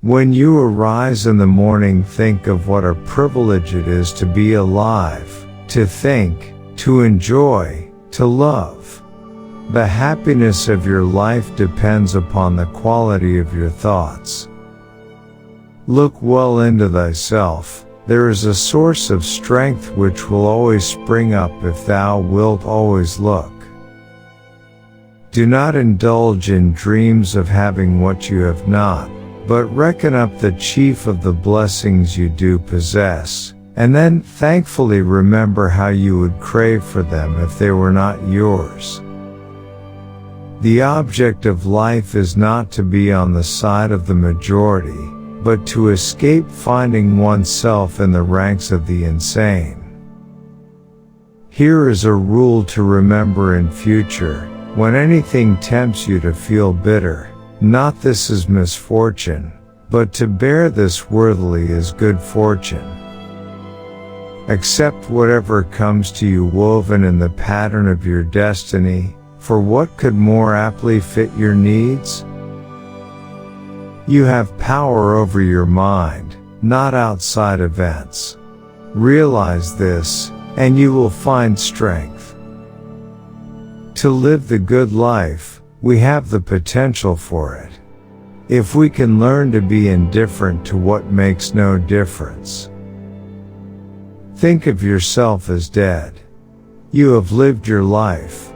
When you arise in the morning, think of what a privilege it is to be alive, to think, to enjoy, to love. The happiness of your life depends upon the quality of your thoughts. Look well into thyself. There is a source of strength which will always spring up if thou wilt always look. Do not indulge in dreams of having what you have not, but reckon up the chief of the blessings you do possess, and then thankfully remember how you would crave for them if they were not yours. The object of life is not to be on the side of the majority, but to escape finding oneself in the ranks of the insane. Here is a rule to remember in future: when anything tempts you to feel bitter, not this is misfortune, but to bear this worthily is good fortune. Accept whatever comes to you woven in the pattern of your destiny, for what could more aptly fit your needs? You have power over your mind, not outside events. Realize this, and you will find strength. To live the good life, we have the potential for it. If we can learn to be indifferent to what makes no difference. Think of yourself as dead. You have lived your life.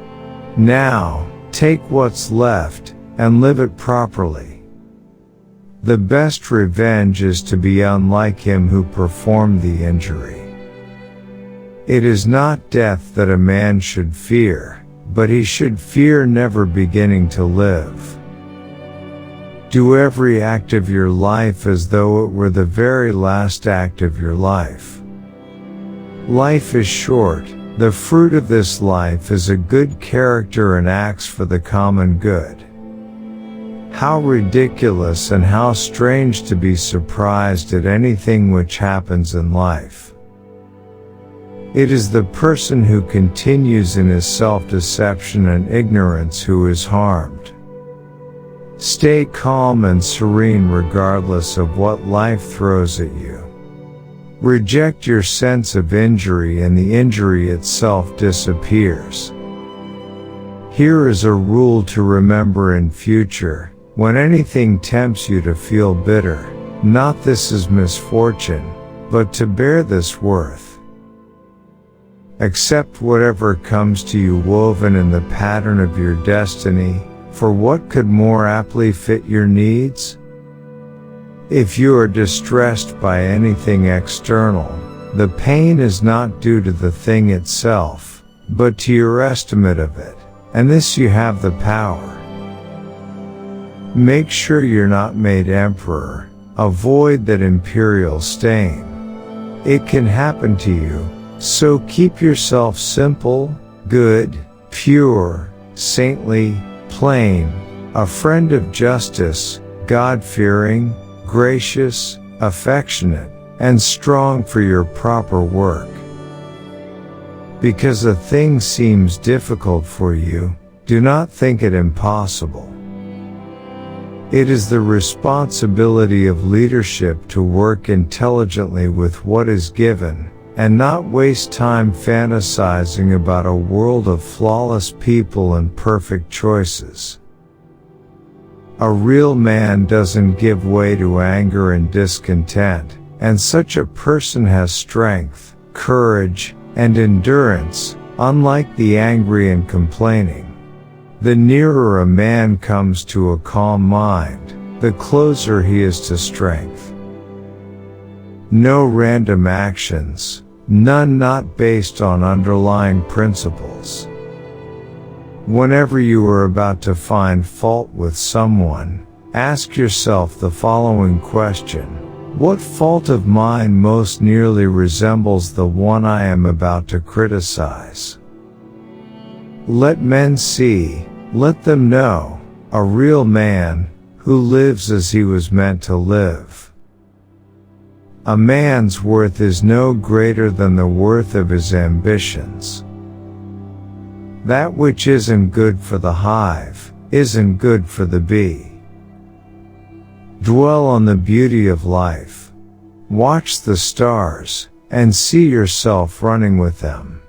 Now, take what's left, and live it properly. The best revenge is to be unlike him who performed the injury. It is not death that a man should fear, but he should fear never beginning to live. Do every act of your life as though it were the very last act of your life. Life is short. The fruit of this life is a good character and acts for the common good. How ridiculous and how strange to be surprised at anything which happens in life. It is the person who continues in his self-deception and ignorance who is harmed. Stay calm and serene regardless of what life throws at you. Reject your sense of injury and the injury itself disappears. Here is a rule to remember in future: when anything tempts you to feel bitter, not this is misfortune, but to bear this worth. Accept whatever comes to you woven in the pattern of your destiny, for what could more aptly fit your needs? If you are distressed by anything external, the pain is not due to the thing itself, but to your estimate of it, and this you have the power. Make sure you're not made emperor. Avoid that imperial stain. It can happen to you, so keep yourself simple, good, pure, saintly, plain, a friend of justice, God-fearing, gracious, affectionate, and strong for your proper work. Because a thing seems difficult for you, do not think it impossible. It is the responsibility of leadership to work intelligently with what is given, and not waste time fantasizing about a world of flawless people and perfect choices. A real man doesn't give way to anger and discontent, and such a person has strength, courage, and endurance, unlike the angry and complaining. The nearer a man comes to a calm mind, the closer he is to strength. No random actions, none not based on underlying principles. Whenever you are about to find fault with someone, ask yourself the following question: what fault of mine most nearly resembles the one I am about to criticize? Let men see, let them know, a real man, who lives as he was meant to live. A man's worth is no greater than the worth of his ambitions. That which isn't good for the hive, isn't good for the bee. Dwell on the beauty of life. Watch the stars, and see yourself running with them.